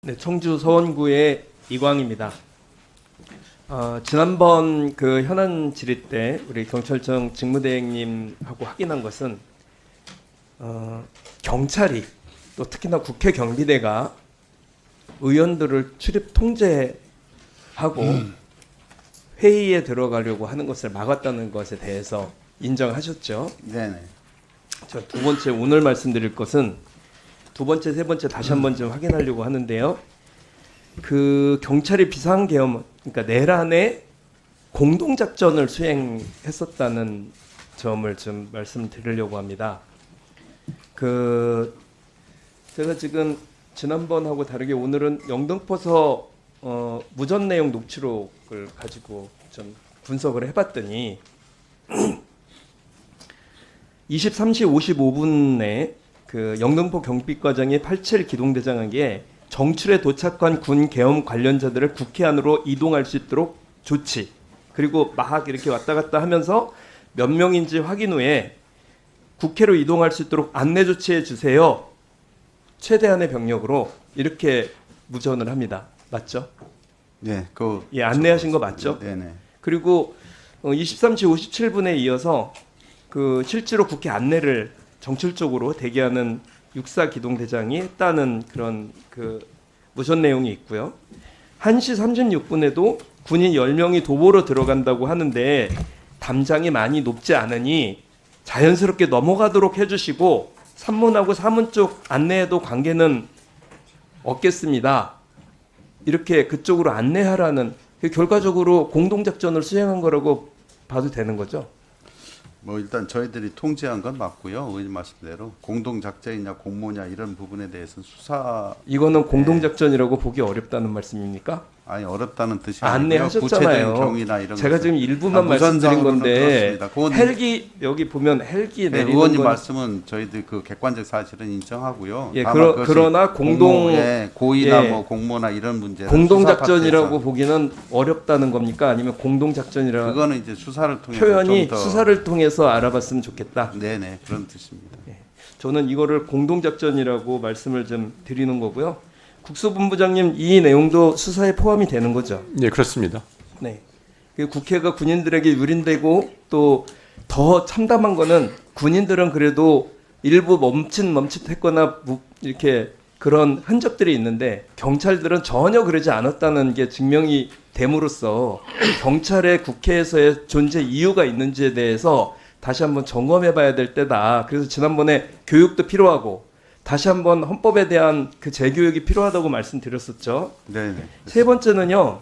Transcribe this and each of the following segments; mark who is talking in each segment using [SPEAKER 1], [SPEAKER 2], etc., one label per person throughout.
[SPEAKER 1] 네, 청주 서원구의 이광입니다. 지난번 그 현안 질의 때 우리 경찰청 직무대행님하고 확인한 것은 경찰이 또 특히나 국회 경비대가 의원들을 출입 통제하고 회의에 들어가려고 하는 것을 막았다는 것에 대해서 인정하셨죠?
[SPEAKER 2] 네네.
[SPEAKER 1] 저 두 번째 오늘 말씀드릴 것은 두 번째, 세 번째 다시 한번 좀 확인하려고 하는데요. 그 경찰이 비상계엄, 그러니까 내란의 공동작전을 수행했었다는 점을 좀 말씀드리려고 합니다. 그 제가 지금 지난번하고 다르게 오늘은 영등포서 무전 내용 녹취록을 가지고 좀 분석을 해봤더니 23시 55분에 그 영등포 경비과장이 87 기동대장에게 정출에 도착한 군 계엄 관련자들을 국회 안으로 이동할 수 있도록 조치, 그리고 막 이렇게 왔다 갔다 하면서 몇 명인지 확인 후에 국회로 이동할 수 있도록 안내 조치해 주세요. 최대한의 병력으로 이렇게 무전을 합니다. 맞죠?
[SPEAKER 2] 네,
[SPEAKER 1] 예, 안내하신 거 맞죠?
[SPEAKER 2] 네네.
[SPEAKER 1] 그리고 23시 57분에 이어서 그 실제로 국회 안내를 정출적으로 대기하는 육사 기동대장이 했다는 그런 그 무전 내용이 있고요. 1시 36분에도 군인 10명이 도보로 들어간다고 하는데 담장이 많이 높지 않으니 자연스럽게 넘어가도록 해주시고 산문하고 사문 쪽 안내에도 관계는 없겠습니다. 이렇게 그쪽으로 안내하라는, 결과적으로 공동작전을 수행한 거라고 봐도 되는 거죠?
[SPEAKER 2] 뭐 일단 저희들이 통제한 건 맞고요. 의원님 말씀대로 공동작전이냐 공모냐 이런 부분에 대해서는 수사.
[SPEAKER 1] 이거는 공동작전이라고 보기 어렵다는 말씀입니까?
[SPEAKER 2] 아니 어렵다는 뜻이 아니고요.
[SPEAKER 1] 안내하셨잖아요.
[SPEAKER 2] 구체적인 경위나 이런
[SPEAKER 1] 제가
[SPEAKER 2] 것은
[SPEAKER 1] 지금 일부만 말씀드린
[SPEAKER 2] 무선상으로는
[SPEAKER 1] 건데
[SPEAKER 2] 그렇습니다.
[SPEAKER 1] 헬기 여기 보면 헬기
[SPEAKER 2] 네,
[SPEAKER 1] 내리는
[SPEAKER 2] 의원님
[SPEAKER 1] 건
[SPEAKER 2] 말씀은 저희들 그 객관적 사실은 인정하고요.
[SPEAKER 1] 예,
[SPEAKER 2] 다만 그것이
[SPEAKER 1] 그러나
[SPEAKER 2] 공모에 고의나
[SPEAKER 1] 예,
[SPEAKER 2] 뭐 공모나 이런 문제
[SPEAKER 1] 공동작전이라고 보기는 어렵다는 겁니까? 아니면 공동작전이라
[SPEAKER 2] 그거는 이제 수사를 통해서
[SPEAKER 1] 표현이
[SPEAKER 2] 좀 더
[SPEAKER 1] 수사를 통해서 알아봤으면 좋겠다.
[SPEAKER 2] 네네 그런 뜻입니다.
[SPEAKER 1] 저는 이거를 공동작전이라고 말씀을 좀 드리는 거고요. 국수본부장님, 이 내용도 수사에 포함이 되는 거죠?
[SPEAKER 3] 네, 그렇습니다.
[SPEAKER 1] 네. 국회가 군인들에게 유린되고 또 더 참담한 거는 군인들은 그래도 일부 멈칫했거나 이렇게 그런 흔적들이 있는데 경찰들은 전혀 그러지 않았다는 게 증명이 됨으로써 경찰의 국회에서의 존재 이유가 있는지에 대해서 다시 한번 점검해 봐야 될 때다. 그래서 지난번에 교육도 필요하고 다시 한번 헌법에 대한 그 재교육이 필요하다고 말씀드렸었죠.
[SPEAKER 2] 네네.
[SPEAKER 1] 세 번째는요.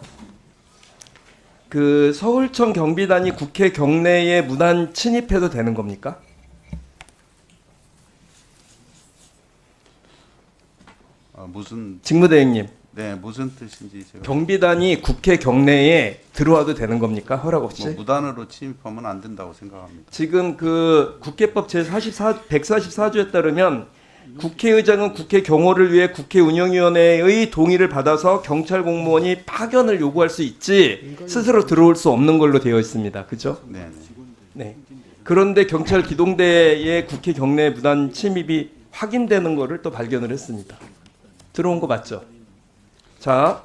[SPEAKER 1] 그 서울청 경비단이 국회 경내에 무단 침입해도 되는 겁니까?
[SPEAKER 2] 무슨
[SPEAKER 1] 직무대행님,
[SPEAKER 2] 네 무슨 뜻인지 제가
[SPEAKER 1] 경비단이 국회 경내에 들어와도 되는 겁니까? 허락 없이?
[SPEAKER 2] 뭐 무단으로 침입하면 안 된다고 생각합니다.
[SPEAKER 1] 지금 그 국회법 제44 144조에 따르면 국회의장은 국회 경호를 위해 국회 운영위원회의 동의를 받아서 경찰 공무원이 파견을 요구할 수 있지 스스로 들어올 수 없는 걸로 되어 있습니다. 그죠?
[SPEAKER 2] 네네.
[SPEAKER 1] 네. 그런데 경찰 기동대의 국회 경내 무단 침입이 확인되는 거를 또 발견을 했습니다. 들어온 거 맞죠? 자,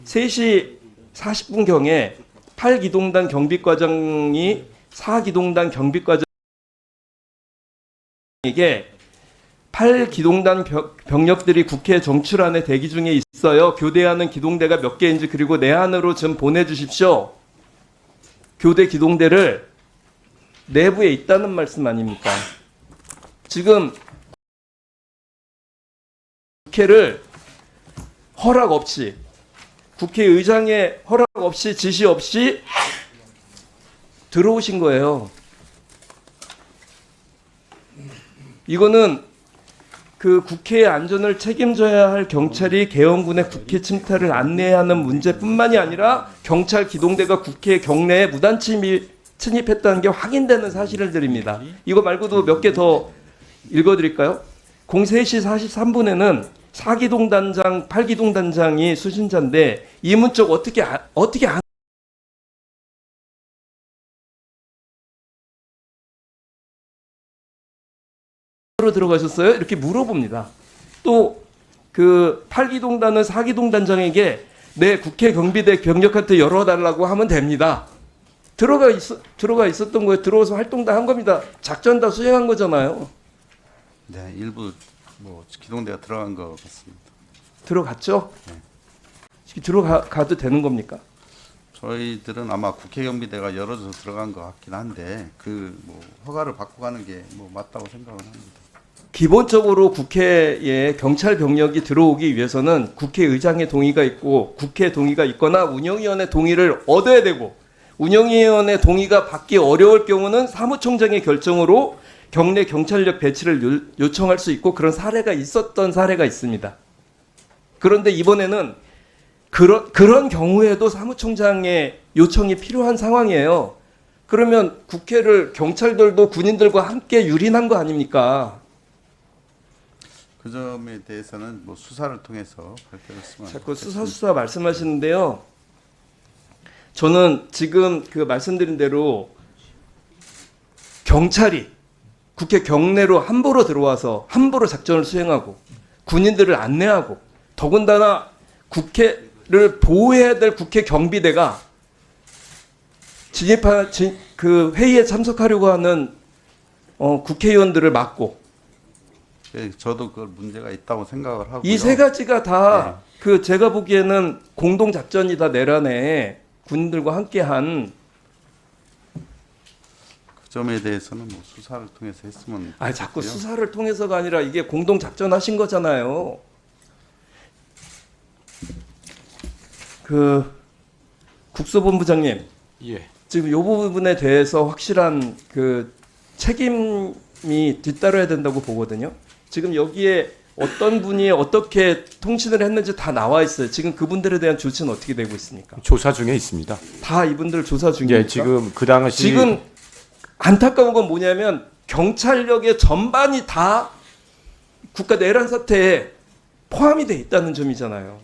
[SPEAKER 1] 3시 40분경에 8기동단 경비과장이 4기동단 경비과장에게 8기동단 병력들이 국회 정출안에 대기 중에 있어요. 교대하는 기동대가 몇 개인지 그리고 내안으로 좀 보내주십시오. 교대 기동대를 내부에 있다는 말씀 아닙니까? 지금 국회를 허락 없이, 국회의장의 허락 없이, 지시 없이 들어오신 거예요. 이거는 그 국회의 안전을 책임져야 할 경찰이 계엄군의 국회 침탈을 안내하는 문제뿐만이 아니라 경찰 기동대가 국회 경내에 무단 침입했다는 게 확인되는 사실을 드립니다. 이거 말고도 몇 개 더 읽어드릴까요? 03시 43분에는 4기동단장, 8기동단장이 수신자인데 이문적 어떻게 들어가셨어요? 이렇게 물어봅니다. 또 그 8기동단은 4기동단장에게 내 국회 경비대 병력한테 열어달라고 하면 됩니다. 들어가 있었던 거예요. 들어와서 활동 다 한 겁니다. 작전 다 수행한 거잖아요.
[SPEAKER 2] 네, 일부 뭐 기동대가 들어간 것 같습니다.
[SPEAKER 1] 들어갔죠? 들어가도 되는 겁니까?
[SPEAKER 2] 저희들은 아마 국회 경비대가 열어줘서 들어간 것 같긴 한데 그 뭐 허가를 받고 가는 게 뭐 맞다고 생각을 합니다.
[SPEAKER 1] 기본적으로 국회에 경찰 병력이 들어오기 위해서는 국회의장의 동의가 있고 국회 동의가 있거나 운영위원회 동의를 얻어야 되고 운영위원회 동의가 받기 어려울 경우는 사무총장의 결정으로 경내 경찰력 배치를 요청할 수 있고 그런 사례가 있었던 사례가 있습니다. 그런데 이번에는 그런 경우에도 사무총장의 요청이 필요한 상황이에요. 그러면 국회를 경찰들도 군인들과 함께 유린한 거 아닙니까?
[SPEAKER 2] 그 점에 대해서는 뭐 수사를 통해서 발표를 했으면
[SPEAKER 1] 자꾸 수사 말씀하시는데요. 저는 지금 그 말씀드린 대로 경찰이 국회 경내로 함부로 들어와서 함부로 작전을 수행하고 군인들을 안내하고 더군다나 국회를 보호해야 될 국회 경비대가 그 회의에 참석하려고 하는 국회의원들을 막고
[SPEAKER 2] 예, 저도 그 문제가 있다고 생각을 하고요.
[SPEAKER 1] 이 세 가지가 다 그 제가 보기에는 공동 작전이다 내란에 군인들과 함께한
[SPEAKER 2] 그 점에 대해서는 뭐 수사를 통해서 했으면
[SPEAKER 1] 자꾸
[SPEAKER 2] 좋겠고요.
[SPEAKER 1] 수사를 통해서가 아니라 이게 공동 작전 하신 거잖아요. 그 국수본부장님,
[SPEAKER 3] 예.
[SPEAKER 1] 지금 이 부분에 대해서 확실한 그 책임이 뒤따라야 된다고 보거든요. 지금 여기에 어떤 분이 어떻게 통신을 했는지 다 나와 있어요. 지금 그분들에 대한 조치는 어떻게 되고 있습니까?
[SPEAKER 3] 조사 중에 있습니다.
[SPEAKER 1] 다 이분들 조사 중입니까?
[SPEAKER 3] 예, 지금 그 당시
[SPEAKER 1] 지금 안타까운 건 뭐냐면 경찰력의 전반이 다 국가 내란 사태에 포함이 돼 있다는 점이잖아요.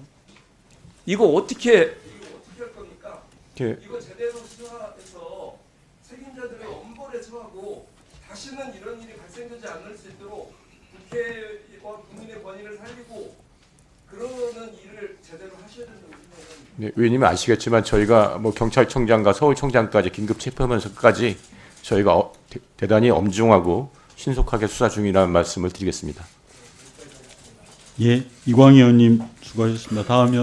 [SPEAKER 1] 이거 어떻게 할 겁니까?
[SPEAKER 3] 예,
[SPEAKER 1] 이거 제대로 수사해서 책임자들을 엄벌에 처하고 다시는 이런 일이 발생되지 않을 수 있도록 국회와 국민의 권위를 살리고 그러는 일을 제대로 하셔야 된다고 생각합니다.
[SPEAKER 3] 네, 의원님은 아시겠지만 저희가 뭐 경찰청장과 서울청장까지 긴급 체포하면서까지 저희가 대단히 엄중하고 신속하게 수사 중이라는 말씀을 드리겠습니다.
[SPEAKER 4] 예, 이광희 의원님 수고하셨습니다. 다음은